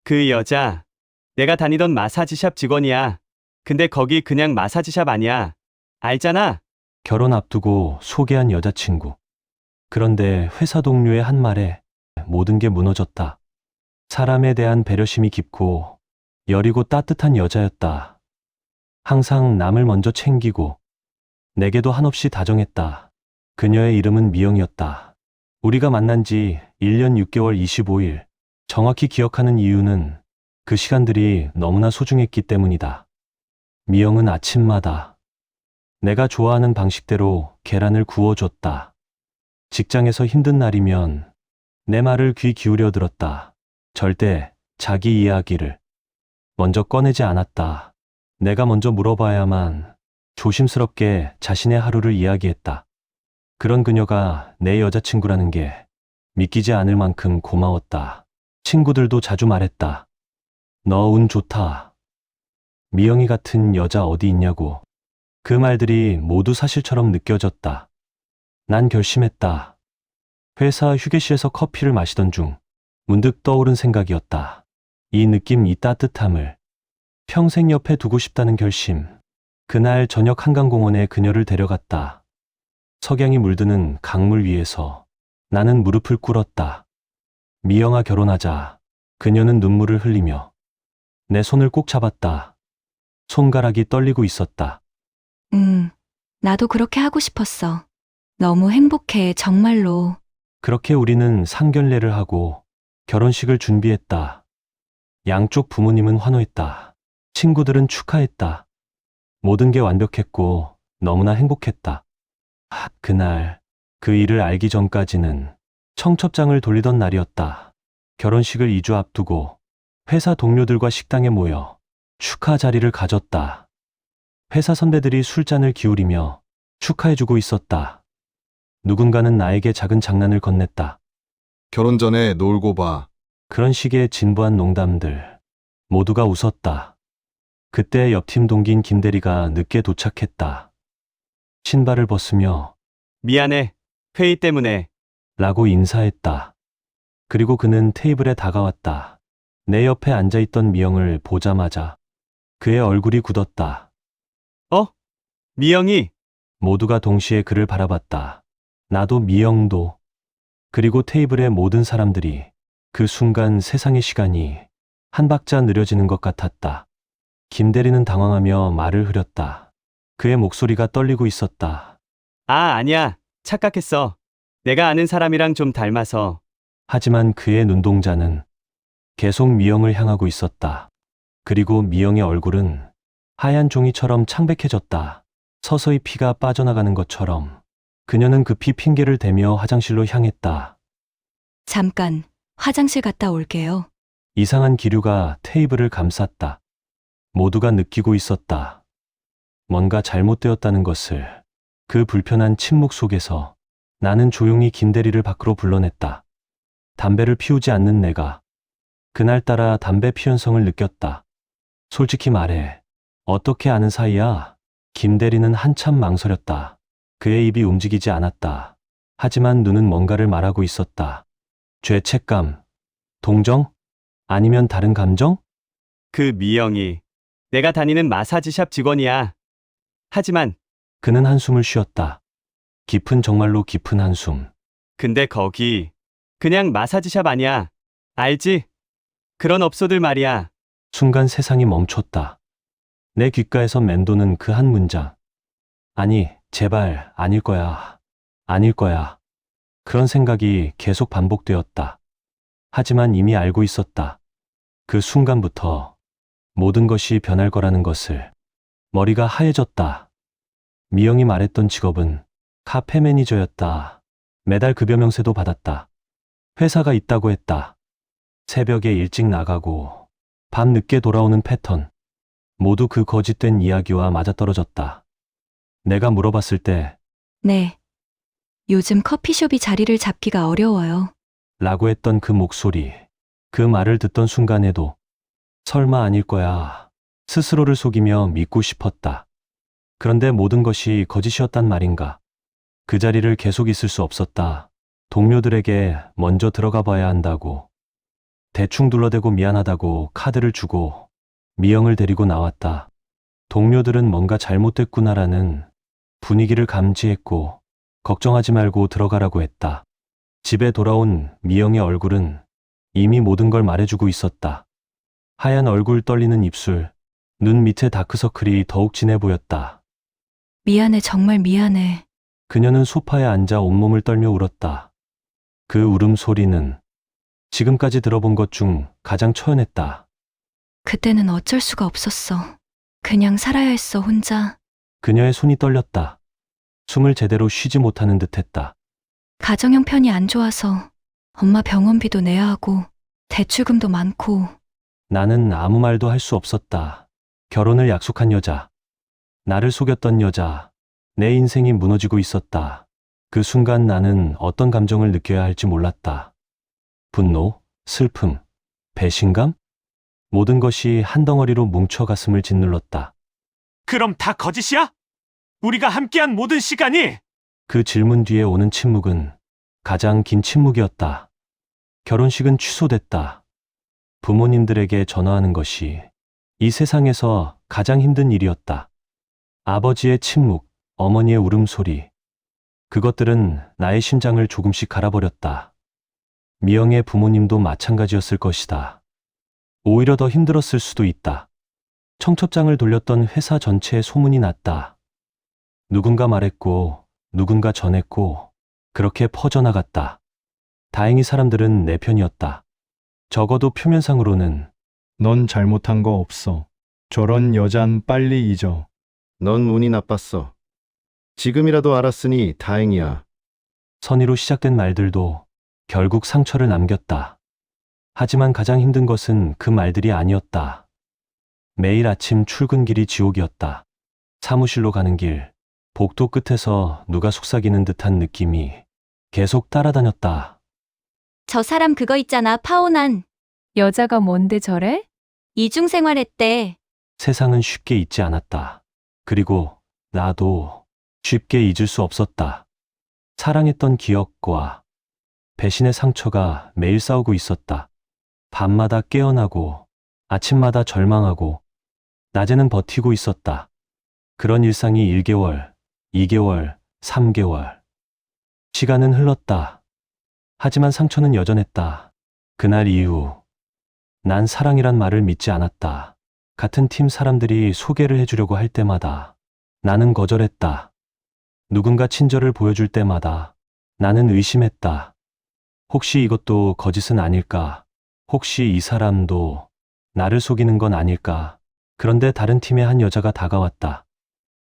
그 여자, 내가 다니던 마사지샵 직원이야. 근데 거기 그냥 마사지샵 아니야. 알잖아? 결혼 앞두고 소개한 여자친구. 그런데 회사 동료의 한 말에 모든 게 무너졌다. 사람에 대한 배려심이 깊고 여리고 따뜻한 여자였다. 항상 남을 먼저 챙기고 내게도 한없이 다정했다. 그녀의 이름은 미영이었다. 우리가 만난 지 1년 6개월 25일. 정확히 기억하는 이유는 그 시간들이 너무나 소중했기 때문이다. 미영은 아침마다 내가 좋아하는 방식대로 계란을 구워줬다. 직장에서 힘든 날이면 내 말을 귀 기울여 들었다. 절대 자기 이야기를 먼저 꺼내지 않았다. 내가 먼저 물어봐야만 조심스럽게 자신의 하루를 이야기했다. 그런 그녀가 내 여자친구라는 게 믿기지 않을 만큼 고마웠다. 친구들도 자주 말했다. 너 운 좋다. 미영이 같은 여자 어디 있냐고. 그 말들이 모두 사실처럼 느껴졌다. 난 결심했다. 회사 휴게실에서 커피를 마시던 중 문득 떠오른 생각이었다. 이 느낌, 이 따뜻함을 평생 옆에 두고 싶다는 결심. 그날 저녁 한강공원에 그녀를 데려갔다. 석양이 물드는 강물 위에서 나는 무릎을 꿇었다. 미영아, 결혼하자. 그녀는 눈물을 흘리며 내 손을 꼭 잡았다. 손가락이 떨리고 있었다. 나도 그렇게 하고 싶었어. 너무 행복해, 정말로. 그렇게 우리는 상견례를 하고 결혼식을 준비했다. 양쪽 부모님은 환호했다. 친구들은 축하했다. 모든 게 완벽했고 너무나 행복했다. 그날 그 일을 알기 전까지는 청첩장을 돌리던 날이었다. 결혼식을 2주 앞두고 회사 동료들과 식당에 모여 축하 자리를 가졌다. 회사 선배들이 술잔을 기울이며 축하해주고 있었다. 누군가는 나에게 작은 장난을 건넸다. 결혼 전에 놀고 봐. 그런 식의 진부한 농담들. 모두가 웃었다. 그때 옆팀 동기인 김대리가 늦게 도착했다. 신발을 벗으며 미안해. 회의 때문에. 라고 인사했다. 그리고 그는 테이블에 다가왔다. 내 옆에 앉아있던 미영을 보자마자 그의 얼굴이 굳었다. 미영이, 모두가 동시에 그를 바라봤다. 나도, 미영도. 그리고 테이블의 모든 사람들이. 그 순간 세상의 시간이 한 박자 느려지는 것 같았다. 김대리는 당황하며 말을 흐렸다. 그의 목소리가 떨리고 있었다. 아니야. 착각했어. 내가 아는 사람이랑 좀 닮아서. 하지만 그의 눈동자는 계속 미영을 향하고 있었다. 그리고 미영의 얼굴은 하얀 종이처럼 창백해졌다. 서서히 피가 빠져나가는 것처럼. 그녀는 급히 핑계를 대며 화장실로 향했다. 잠깐, 화장실 갔다 올게요. 이상한 기류가 테이블을 감쌌다. 모두가 느끼고 있었다. 뭔가 잘못되었다는 것을. 그 불편한 침묵 속에서 나는 조용히 김대리를 밖으로 불러냈다. 담배를 피우지 않는 내가 그날따라 담배 피연성을 느꼈다. 솔직히 말해, 어떻게 아는 사이야? 김대리는 한참 망설였다. 그의 입이 움직이지 않았다. 하지만 눈은 뭔가를 말하고 있었다. 죄책감, 동정? 아니면 다른 감정? 그 미영이, 내가 다니는 마사지샵 직원이야. 하지만, 그는 한숨을 쉬었다. 깊은, 정말로 깊은 한숨. 근데 거기, 그냥 마사지샵 아니야. 알지? 그런 업소들 말이야. 순간 세상이 멈췄다. 내 귓가에서 맴도는 그 한 문장. 아니, 제발, 아닐 거야. 아닐 거야. 그런 생각이 계속 반복되었다. 하지만 이미 알고 있었다. 그 순간부터 모든 것이 변할 거라는 것을. 머리가 하얘졌다. 미영이 말했던 직업은 카페 매니저였다. 매달 급여 명세도 받았다. 회사가 있다고 했다. 새벽에 일찍 나가고 밤 늦게 돌아오는 패턴. 모두 그 거짓된 이야기와 맞아떨어졌다. 내가 물어봤을 때 네. 요즘 커피숍이 자리를 잡기가 어려워요. 라고 했던 그 목소리. 그 말을 듣던 순간에도 설마 아닐 거야. 스스로를 속이며 믿고 싶었다. 그런데 모든 것이 거짓이었단 말인가. 그 자리를 계속 있을 수 없었다. 동료들에게 먼저 들어가 봐야 한다고. 대충 둘러대고 미안하다고 카드를 주고 미영을 데리고 나왔다. 동료들은 뭔가 잘못됐구나라는 분위기를 감지했고 걱정하지 말고 들어가라고 했다. 집에 돌아온 미영의 얼굴은 이미 모든 걸 말해주고 있었다. 하얀 얼굴, 떨리는 입술, 눈 밑에 다크서클이 더욱 진해 보였다. 미안해, 정말 미안해. 그녀는 소파에 앉아 온몸을 떨며 울었다. 그 울음소리는 지금까지 들어본 것 중 가장 초연했다. 그때는 어쩔 수가 없었어. 그냥 살아야 했어, 혼자. 그녀의 손이 떨렸다. 숨을 제대로 쉬지 못하는 듯했다. 가정 형편이 안 좋아서 엄마 병원비도 내야 하고 대출금도 많고. 나는 아무 말도 할 수 없었다. 결혼을 약속한 여자, 나를 속였던 여자, 내 인생이 무너지고 있었다. 그 순간 나는 어떤 감정을 느껴야 할지 몰랐다. 분노, 슬픔, 배신감? 모든 것이 한 덩어리로 뭉쳐 가슴을 짓눌렀다. 그럼 다 거짓이야? 우리가 함께한 모든 시간이? 그 질문 뒤에 오는 침묵은 가장 긴 침묵이었다. 결혼식은 취소됐다. 부모님들에게 전화하는 것이 이 세상에서 가장 힘든 일이었다. 아버지의 침묵, 어머니의 울음소리. 그것들은 나의 심장을 조금씩 갈아버렸다. 미영의 부모님도 마찬가지였을 것이다. 오히려 더 힘들었을 수도 있다. 청첩장을 돌렸던 회사 전체에 소문이 났다. 누군가 말했고, 누군가 전했고, 그렇게 퍼져나갔다. 다행히 사람들은 내 편이었다. 적어도 표면상으로는. 넌 잘못한 거 없어. 저런 여잔 빨리 잊어. 넌 운이 나빴어. 지금이라도 알았으니 다행이야. 선의로 시작된 말들도 결국 상처를 남겼다. 하지만 가장 힘든 것은 그 말들이 아니었다. 매일 아침 출근길이 지옥이었다. 사무실로 가는 길, 복도 끝에서 누가 속삭이는 듯한 느낌이 계속 따라다녔다. 저 사람 그거 있잖아, 파혼한. 여자가 뭔데 저래? 이중생활했대. 세상은 쉽게 잊지 않았다. 그리고 나도 쉽게 잊을 수 없었다. 사랑했던 기억과 배신의 상처가 매일 싸우고 있었다. 밤마다 깨어나고 아침마다 절망하고 낮에는 버티고 있었다. 그런 일상이 1개월, 2개월, 3개월. 시간은 흘렀다. 하지만 상처는 여전했다. 그날 이후 난 사랑이란 말을 믿지 않았다. 같은 팀 사람들이 소개를 해주려고 할 때마다 나는 거절했다. 누군가 친절을 보여줄 때마다 나는 의심했다. 혹시 이것도 거짓은 아닐까? 혹시 이 사람도 나를 속이는 건 아닐까? 그런데 다른 팀의 한 여자가 다가왔다.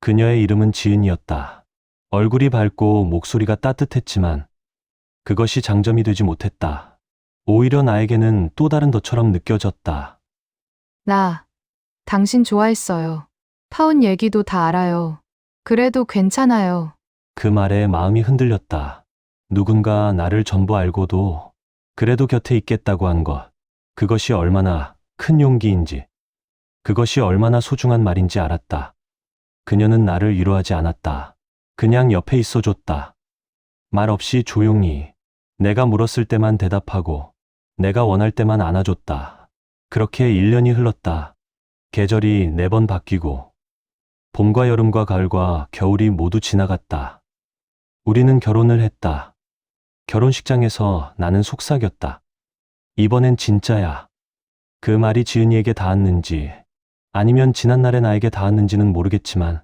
그녀의 이름은 지은이었다. 얼굴이 밝고 목소리가 따뜻했지만 그것이 장점이 되지 못했다. 오히려 나에게는 또 다른 너처럼 느껴졌다. 나 당신 좋아했어요. 파혼 얘기도 다 알아요. 그래도 괜찮아요. 그 말에 마음이 흔들렸다. 누군가 나를 전부 알고도 그래도 곁에 있겠다고 한 것. 그것이 얼마나 큰 용기인지, 그것이 얼마나 소중한 말인지 알았다. 그녀는 나를 위로하지 않았다. 그냥 옆에 있어줬다. 말 없이 조용히 내가 물었을 때만 대답하고 내가 원할 때만 안아줬다. 그렇게 1년이 흘렀다. 계절이 4번 바뀌고 봄과 여름과 가을과 겨울이 모두 지나갔다. 우리는 결혼을 했다. 결혼식장에서 나는 속삭였다. 이번엔 진짜야. 그 말이 지은이에게 닿았는지 아니면 지난날의 나에게 닿았는지는 모르겠지만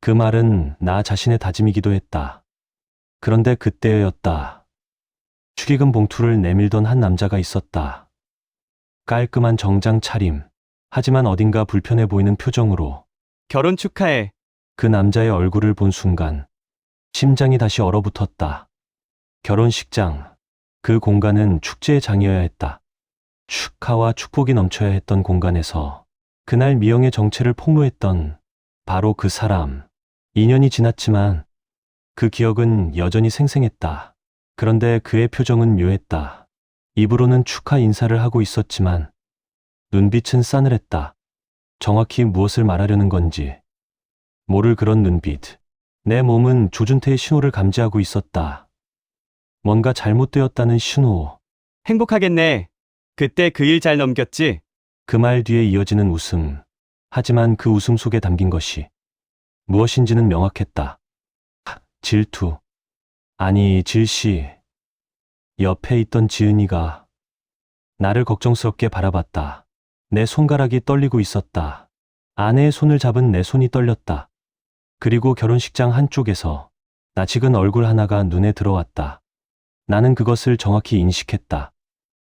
그 말은 나 자신의 다짐이기도 했다. 그런데 그때였다. 축의금 봉투를 내밀던 한 남자가 있었다. 깔끔한 정장 차림, 하지만 어딘가 불편해 보이는 표정으로. 결혼 축하해. 그 남자의 얼굴을 본 순간 심장이 다시 얼어붙었다. 결혼식장, 그 공간은 축제의 장이어야 했다. 축하와 축복이 넘쳐야 했던 공간에서 그날 미영의 정체를 폭로했던 바로 그 사람. 2년이 지났지만 그 기억은 여전히 생생했다. 그런데 그의 표정은 묘했다. 입으로는 축하 인사를 하고 있었지만 눈빛은 싸늘했다. 정확히 무엇을 말하려는 건지 모를 그런 눈빛. 내 몸은 조준태의 신호를 감지하고 있었다. 뭔가 잘못되었다는 신호. 행복하겠네. 그때 그 일 잘 넘겼지? 그 말 뒤에 이어지는 웃음. 하지만 그 웃음 속에 담긴 것이 무엇인지는 명확했다. 질투. 아니, 질시. 옆에 있던 지은이가 나를 걱정스럽게 바라봤다. 내 손가락이 떨리고 있었다. 아내의 손을 잡은 내 손이 떨렸다. 그리고 결혼식장 한쪽에서 낯익은 얼굴 하나가 눈에 들어왔다. 나는 그것을 정확히 인식했다.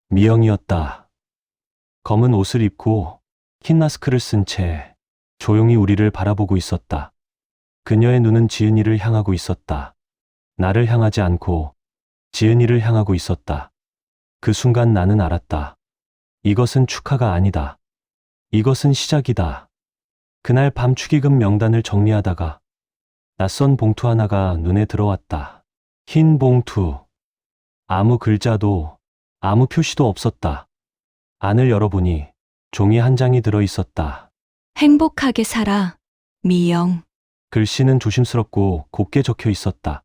미영이었다. 검은 옷을 입고 흰 마스크를 쓴 채 조용히 우리를 바라보고 있었다. 그녀의 눈은 지은이를 향하고 있었다. 나를 향하지 않고 지은이를 향하고 있었다. 그 순간 나는 알았다. 이것은 축하가 아니다. 이것은 시작이다. 그날 밤 축의금 명단을 정리하다가 낯선 봉투 하나가 눈에 들어왔다. 흰 봉투. 아무 글자도 아무 표시도 없었다. 안을 열어보니 종이 한 장이 들어 있었다. 행복하게 살아, 미영. 글씨는 조심스럽고 곱게 적혀 있었다.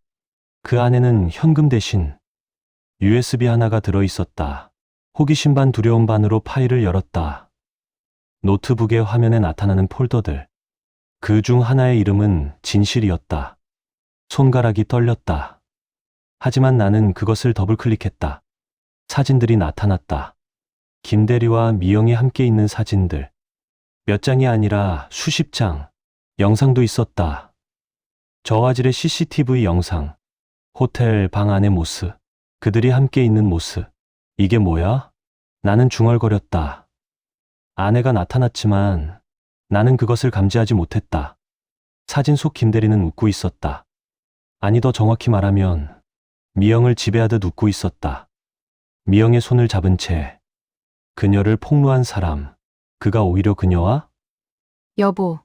그 안에는 현금 대신 USB 하나가 들어 있었다. 호기심 반 두려움 반으로 파일을 열었다. 노트북의 화면에 나타나는 폴더들. 그 중 하나의 이름은 진실이었다. 손가락이 떨렸다. 하지만 나는 그것을 더블 클릭했다. 사진들이 나타났다. 김대리와 미영이 함께 있는 사진들. 몇 장이 아니라 수십 장. 영상도 있었다. 저화질의 CCTV 영상. 호텔 방 안의 모습. 그들이 함께 있는 모습. 이게 뭐야? 나는 중얼거렸다. 아내가 나타났지만 나는 그것을 감지하지 못했다. 사진 속 김대리는 웃고 있었다. 아니, 더 정확히 말하면 미영을 지배하듯 웃고 있었다. 미영의 손을 잡은 채 그녀를 폭로한 사람. 그가 오히려 그녀와 여보,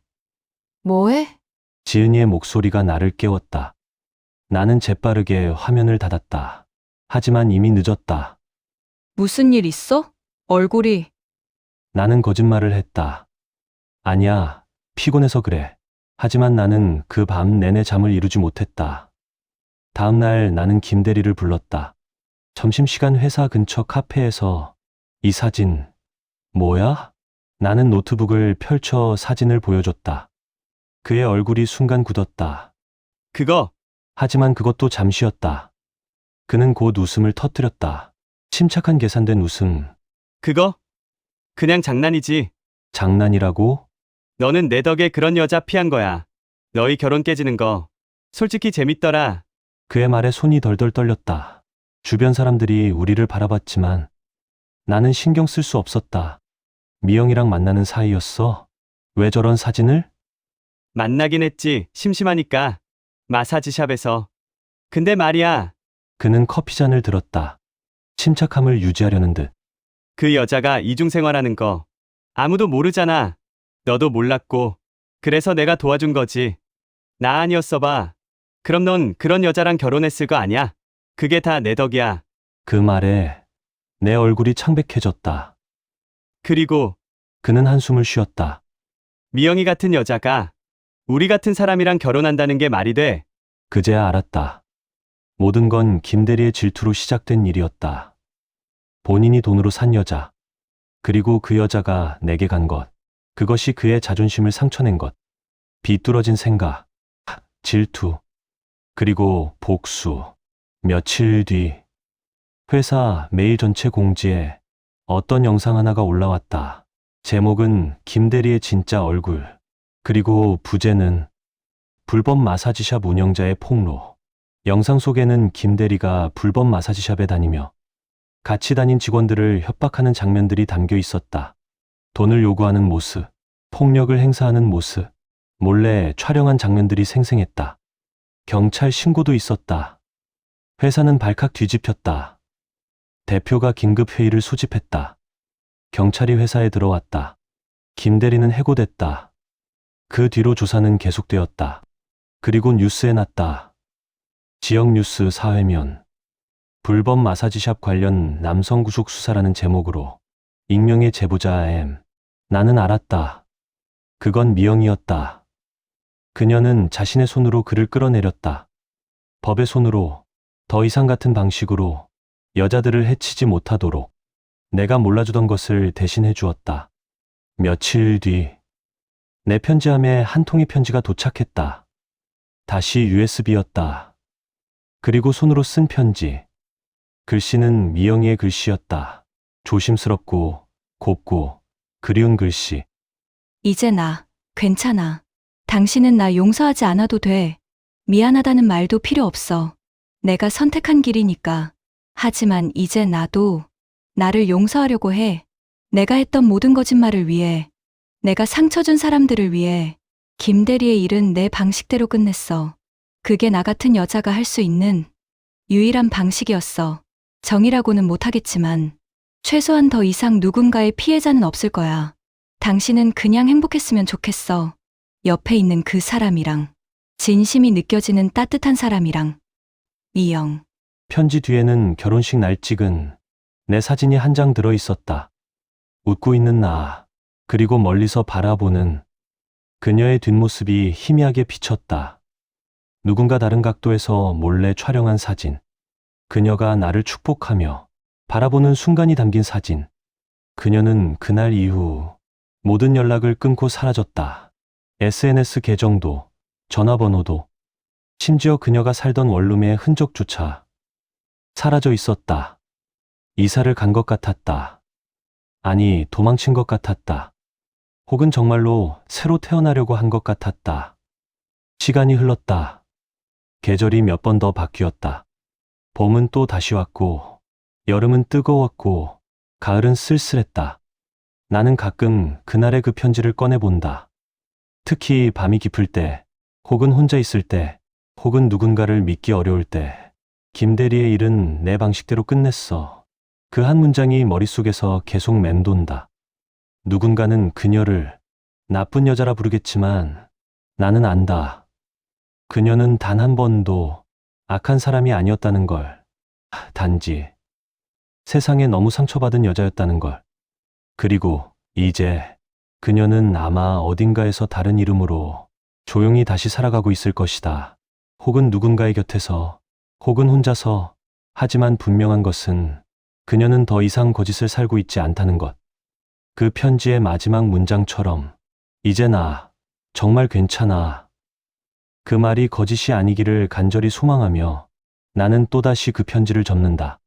뭐해? 지은이의 목소리가 나를 깨웠다. 나는 재빠르게 화면을 닫았다. 하지만 이미 늦었다. 무슨 일 있어? 얼굴이. 나는 거짓말을 했다. 아니야, 피곤해서 그래. 하지만 나는 그 밤 내내 잠을 이루지 못했다. 다음 날 나는 김대리를 불렀다. 점심시간 회사 근처 카페에서 이 사진, 뭐야? 나는 노트북을 펼쳐 사진을 보여줬다. 그의 얼굴이 순간 굳었다. 그거, 하지만 그것도 잠시였다. 그는 곧 웃음을 터뜨렸다. 침착한 계산된 웃음. 그거? 그냥 장난이지. 장난이라고? 너는 내 덕에 그런 여자 피한 거야. 너희 결혼 깨지는 거. 솔직히 재밌더라. 그의 말에 손이 덜덜 떨렸다. 주변 사람들이 우리를 바라봤지만 나는 신경 쓸 수 없었다. 미영이랑 만나는 사이였어? 왜 저런 사진을? 만나긴 했지. 심심하니까. 마사지샵에서. 근데 말이야. 그는 커피잔을 들었다. 침착함을 유지하려는 듯. 그 여자가 이중생활하는 거. 아무도 모르잖아. 너도 몰랐고. 그래서 내가 도와준 거지. 나 아니었어 봐. 그럼 넌 그런 여자랑 결혼했을 거 아니야? 그게 다 내 덕이야. 그 말에 내 얼굴이 창백해졌다. 그리고 그는 한숨을 쉬었다. 미영이 같은 여자가 우리 같은 사람이랑 결혼한다는 게 말이 돼. 그제야 알았다. 모든 건 김대리의 질투로 시작된 일이었다. 본인이 돈으로 산 여자. 그리고 그 여자가 내게 간 것. 그것이 그의 자존심을 상처낸 것. 비뚤어진 생각. 질투. 그리고 복수. 며칠 뒤 회사 메일 전체 공지에 어떤 영상 하나가 올라왔다. 제목은 김대리의 진짜 얼굴. 그리고 부제는 불법 마사지샵 운영자의 폭로. 영상 속에는 김대리가 불법 마사지샵에 다니며 같이 다닌 직원들을 협박하는 장면들이 담겨 있었다. 돈을 요구하는 모습, 폭력을 행사하는 모습, 몰래 촬영한 장면들이 생생했다. 경찰 신고도 있었다. 회사는 발칵 뒤집혔다. 대표가 긴급 회의를 소집했다. 경찰이 회사에 들어왔다. 김대리는 해고됐다. 그 뒤로 조사는 계속되었다. 그리고 뉴스에 났다. 지역 뉴스 사회면. 불법 마사지샵 관련 남성 구속 수사라는 제목으로 익명의 제보자 M. 나는 알았다. 그건 미영이었다. 그녀는 자신의 손으로 그를 끌어내렸다. 법의 손으로, 더 이상 같은 방식으로 여자들을 해치지 못하도록. 내가 몰라주던 것을 대신해 주었다. 며칠 뒤, 내 편지함에 한 통의 편지가 도착했다. 다시 USB였다. 그리고 손으로 쓴 편지. 글씨는 미영이의 글씨였다. 조심스럽고, 곱고, 그리운 글씨. 이제 나, 괜찮아. 당신은 나 용서하지 않아도 돼. 미안하다는 말도 필요 없어. 내가 선택한 길이니까. 하지만 이제 나도 나를 용서하려고 해. 내가 했던 모든 거짓말을 위해. 내가 상처 준 사람들을 위해. 김대리의 일은 내 방식대로 끝냈어. 그게 나 같은 여자가 할 수 있는 유일한 방식이었어. 정이라고는 못하겠지만 최소한 더 이상 누군가의 피해자는 없을 거야. 당신은 그냥 행복했으면 좋겠어. 옆에 있는 그 사람이랑. 진심이 느껴지는 따뜻한 사람이랑. 미영. 편지 뒤에는 결혼식 날 찍은 내 사진이 한 장 들어 있었다. 웃고 있는 나, 그리고 멀리서 바라보는 그녀의 뒷모습이 희미하게 비쳤다. 누군가 다른 각도에서 몰래 촬영한 사진. 그녀가 나를 축복하며 바라보는 순간이 담긴 사진. 그녀는 그날 이후 모든 연락을 끊고 사라졌다. SNS 계정도, 전화번호도, 심지어 그녀가 살던 원룸의 흔적조차 사라져 있었다. 이사를 간 것 같았다. 아니, 도망친 것 같았다. 혹은 정말로 새로 태어나려고 한 것 같았다. 시간이 흘렀다. 계절이 몇 번 더 바뀌었다. 봄은 또 다시 왔고, 여름은 뜨거웠고, 가을은 쓸쓸했다. 나는 가끔 그날의 그 편지를 꺼내본다. 특히 밤이 깊을 때, 혹은 혼자 있을 때, 혹은 누군가를 믿기 어려울 때, 김대리의 일은 내 방식대로 끝냈어. 그 한 문장이 머릿속에서 계속 맴돈다. 누군가는 그녀를 나쁜 여자라 부르겠지만 나는 안다. 그녀는 단 한 번도 악한 사람이 아니었다는 걸. 단지 세상에 너무 상처받은 여자였다는 걸. 그리고 이제 그녀는 아마 어딘가에서 다른 이름으로 조용히 다시 살아가고 있을 것이다. 혹은 누군가의 곁에서, 혹은 혼자서. 하지만 분명한 것은 그녀는 더 이상 거짓을 살고 있지 않다는 것. 그 편지의 마지막 문장처럼, 이제 나 정말 괜찮아. 그 말이 거짓이 아니기를 간절히 소망하며 나는 또다시 그 편지를 접는다.